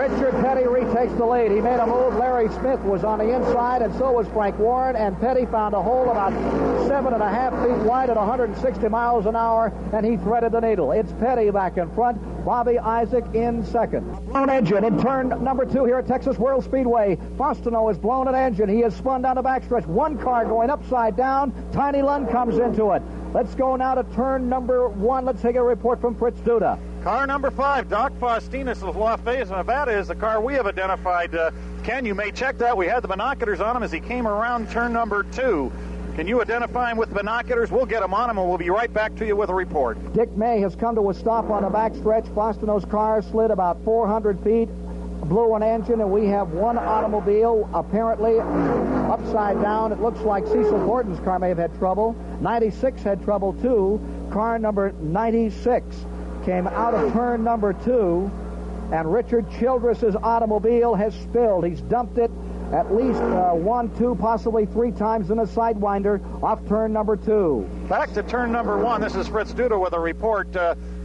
Richard Petty retakes the lead. He made a move. Larry Smith was on the inside, and so was Frank Warren, and Petty found a hole about 7.5 feet wide at 160 miles an hour, and he threaded the needle. It's Petty back in front. Bobby Isaac in second. Blown engine in turn number 2 here at Texas World Speedway. Faustina has blown an engine. He has spun down the backstretch. One car going upside down. Tiny Lund comes into it. Let's go now to turn number 1. Let's take a report from Fritz Duda. Car number 5, Doc Faustina of Las Vegas, Nevada, is the car we have identified. Ken, you may check that. We had the binoculars on him as he came around turn number 2. Can you identify him with binoculars? We'll get him on him, and we'll be right back to you with a report. Dick May has come to a stop on the backstretch. Faustino's car slid about 400 feet, blew an engine, and we have one automobile apparently upside down. It looks like Cecil Gordon's car may have had trouble. 96 had trouble, too. Car number 96 came out of turn number 2, and Richard Childress's automobile has spilled. He's dumped it at least 1, 2, possibly 3 times in a sidewinder off turn number 2. Back to turn number 1. This is Fritz Duda with a report.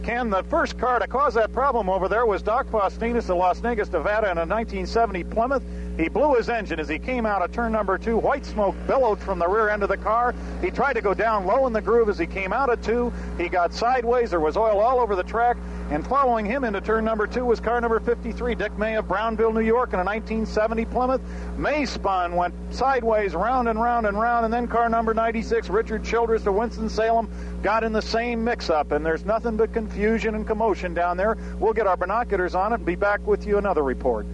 Ken, the first car to cause that problem over there was Doc Faustina of Las Vegas, Nevada, in a 1970 Plymouth. He blew his engine as he came out of turn number 2. White smoke billowed from the rear end of the car. He tried to go down low in the groove as he came out of 2. He got sideways. There was oil all over the track. And following him into turn number 2 was car number 53, Dick May of Brownville, New York, in a 1970 Plymouth. May spun, went sideways, round and round and round, and then car number 96, Richard Childress of Winston-Salem, got in the same mix-up, and there's nothing but confusion and commotion down there. We'll get our binoculars on it and be back with you another report.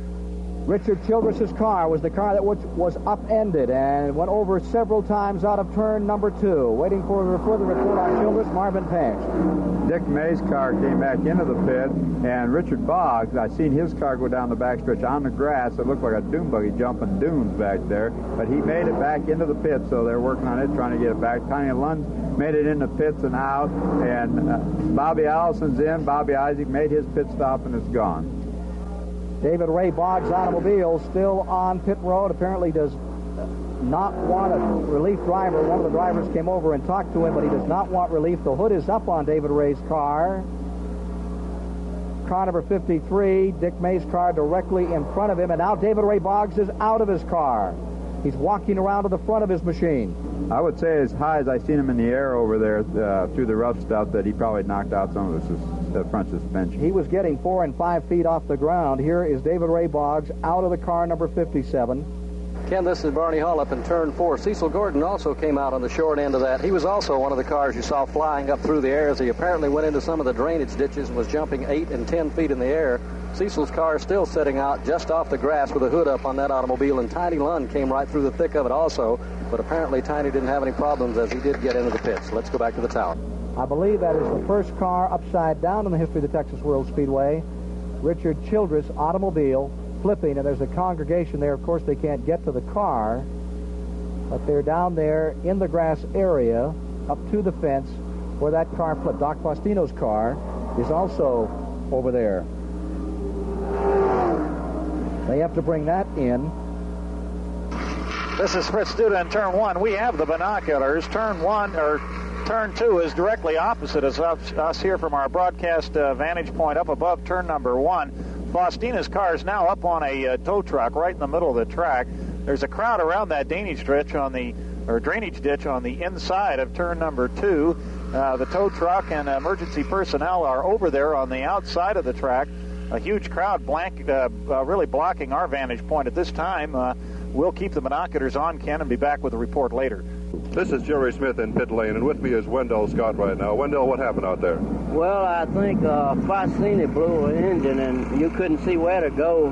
Richard Childress's car was the car that was upended and went over several times out of turn number 2. Waiting for a further report on Childress, Marvin Pash. Dick May's car came back into the pit, and Richard Boggs, I seen his car go down the backstretch on the grass. It looked like a dune buggy jumping dunes back there, but he made it back into the pit, so they're working on it, trying to get it back. Tiny Lund made it in the pits and out, and Bobby Allison's in. Bobby Isaac made his pit stop, and it's gone. David Ray Boggs' automobile still on pit road. Apparently does not want a relief driver. One of the drivers came over and talked to him, but he does not want relief. The hood is up on David Ray's car. Car number 53, Dick May's car directly in front of him, and now David Ray Boggs is out of his car. He's walking around to the front of his machine. I would say as high as I seen him in the air over there through the rough stuff that he probably knocked out some of the front suspension. He was getting 4 and 5 feet off the ground. Here is David Ray Boggs out of the car number 57. Ken, this is Barney Hall up in turn 4. Cecil Gordon also came out on the short end of that. He was also one of the cars you saw flying up through the air as he apparently went into some of the drainage ditches and was jumping 8 and 10 feet in the air. Cecil's car is still sitting out just off the grass with a hood up on that automobile, and Tiny Lund came right through the thick of it also, but apparently Tiny didn't have any problems as he did get into the pits. Let's go back to the tower. I believe that is the first car upside down in the history of the Texas World Speedway. Richard Childress automobile flipping, and there's a congregation there. Of course, they can't get to the car, but they're down there in the grass area up to the fence where that car flipped. Doc Faustino's car is also over there. They have to bring that in. This is Fritz Duda in turn 1. We have the binoculars. Turn 2 is directly opposite us here from our broadcast vantage point up above turn number 1. Faustina's car is now up on a tow truck right in the middle of the track. There's a crowd around that drainage ditch on the inside of turn number 2. The tow truck and emergency personnel are over there on the outside of the track. A huge crowd really blocking our vantage point at this time. We'll keep the binoculars on, Ken, and be back with a report later. This is Jerry Smith in pit lane, and with me is Wendell Scott right now. Wendell, what happened out there? Well, I think Faustina blew an engine, and you couldn't see where to go.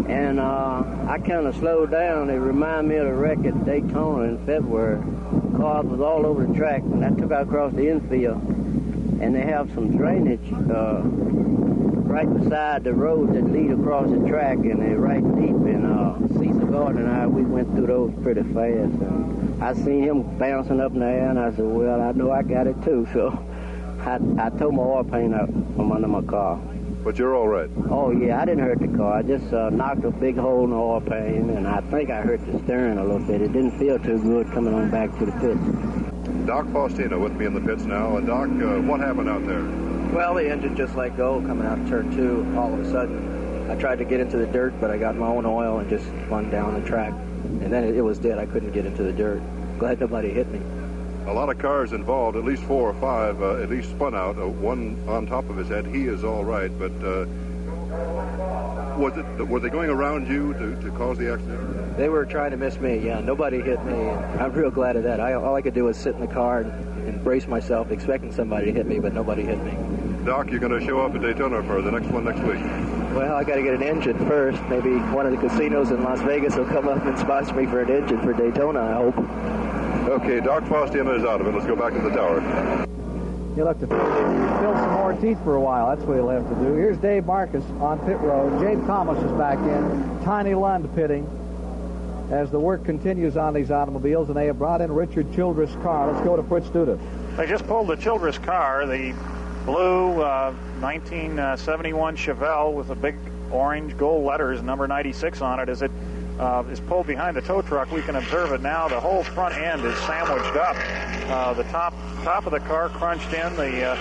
And I kind of slowed down. It reminded me of the wreck at Daytona in February. Cars was all over the track, and I took out across the infield. And they have some drainage right beside the road that lead across the track, and they're right deep. And Cecil Gordon and I, we went through those pretty fast. And I seen him bouncing up in the air, and I said, well, I know I got it too. So I tore my oil paint out from under my car. But you're all right? Oh, yeah, I didn't hurt the car. I just knocked a big hole in the oil pan, and I think I hurt the steering a little bit. It didn't feel too good coming on back to the pits. Doc Faustina with me in the pits now. And Doc, what happened out there? Well, the engine just let go coming out of turn 2 all of a sudden. I tried to get into the dirt, but I got my own oil and just spun down the track. And then it was dead. I couldn't get into the dirt. Glad nobody hit me. A lot of cars involved, at least 4 or 5, at least spun out. One on top of his head. He is all right, but were they going around you to cause the accident? They were trying to miss me, yeah. Nobody hit me, and I'm real glad of that. All I could do was sit in the car and brace myself, expecting somebody to hit me, but nobody hit me. Doc, you're going to show up at Daytona for the next one next week. Well, I got to get an engine first. Maybe one of the casinos in Las Vegas will come up and sponsor me for an engine for Daytona, I hope. Okay, Doc Faustina is out of it. Let's go back to the tower. He'll have to fill some more teeth for a while. That's what he'll have to do. Here's Dave Marcus on pit road. Jabe Thomas is back in. Tiny Lund pitting as the work continues on these automobiles, and they have brought in Richard Childress' car. Let's go to Fritz Duda. They just pulled the Childress car, the blue 1971 Chevelle with the big orange gold letters, number 96 on it. As it is pulled behind the tow truck, we can observe it now. The whole front end is sandwiched up. The top of the car crunched in. The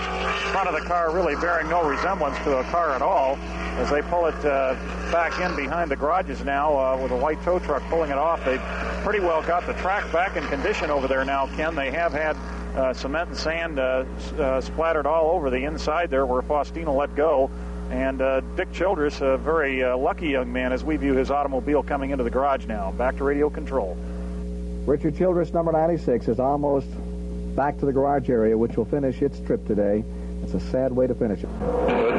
front of the car really bearing no resemblance to a car at all. As they pull it back in behind the garages now with a white tow truck pulling it off. They've pretty well got the track back in condition over there now, Ken. They have had cement and sand splattered all over the inside there where Faustina let go. And Dick Childress, a very lucky young man as we view his automobile coming into the garage now. Back to radio control. Richard Childress, number 96, is almost back to the garage area, which will finish its trip today. It's a sad way to finish it.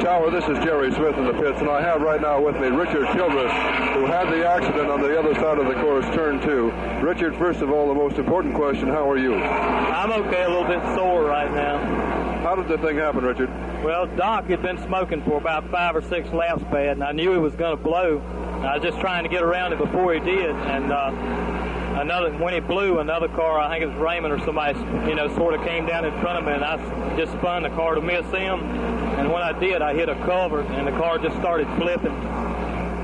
Tower, this is Jerry Smith in the pits, and I have right now with me Richard Childress, who had the accident on the other side of the course, turn 2. Richard, first of all, the most important question, how are you? I'm okay, a little bit sore right now. How did the thing happen, Richard? Well, Doc had been smoking for about 5 or 6 laps bad, and I knew he was going to blow. I was just trying to get around it before he did, and when he blew, another car, I think it was Raymond or somebody, sort of came down in front of me, and I just spun the car to miss him. And when I did, I hit a culvert, and the car just started flipping.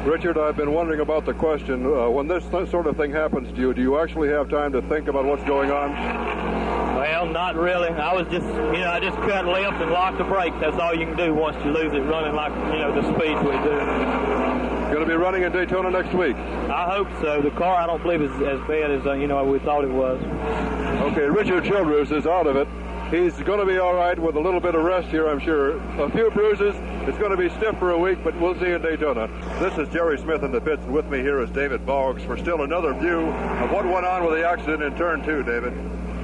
Richard, I've been wondering about the question. When this sort of thing happens to you, do you actually have time to think about what's going on? Well, not really. I was just, I just cut left and locked the brake. That's all you can do once you lose it running like, the speeds we do. Going to be running in Daytona next week? I hope so. The car, I don't believe is as bad as, we thought it was. Okay, Richard Childress is out of it. He's going to be all right with a little bit of rest here, I'm sure. A few bruises. It's going to be stiff for a week, but we'll see in Daytona. This is Jerry Smith in the pits, and with me here is David Boggs for still another view of what went on with the accident in turn 2, David.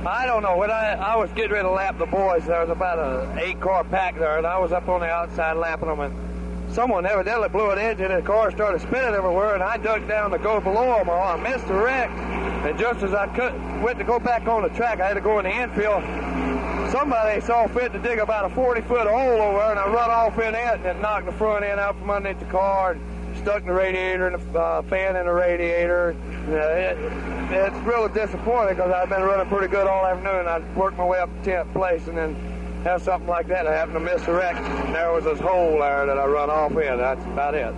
I don't know. When I was getting ready to lap the boys, there was about an 8-car pack there, and I was up on the outside lapping them, and someone evidently blew an engine, and the car started spinning everywhere, and I ducked down to go below them, or I missed the wreck. And just as I went to go back on the track, I had to go in the infield. Somebody saw fit to dig about a 40-foot hole over there, and I run off in it, and it knocked the front end out from underneath the car, and stuck the radiator and the fan in the radiator. It's really disappointing because I've been running pretty good all afternoon. I worked my way up to 10th place, and then have something like that. I happened to miss the wreck, and there was this hole there that I run off in. That's about it.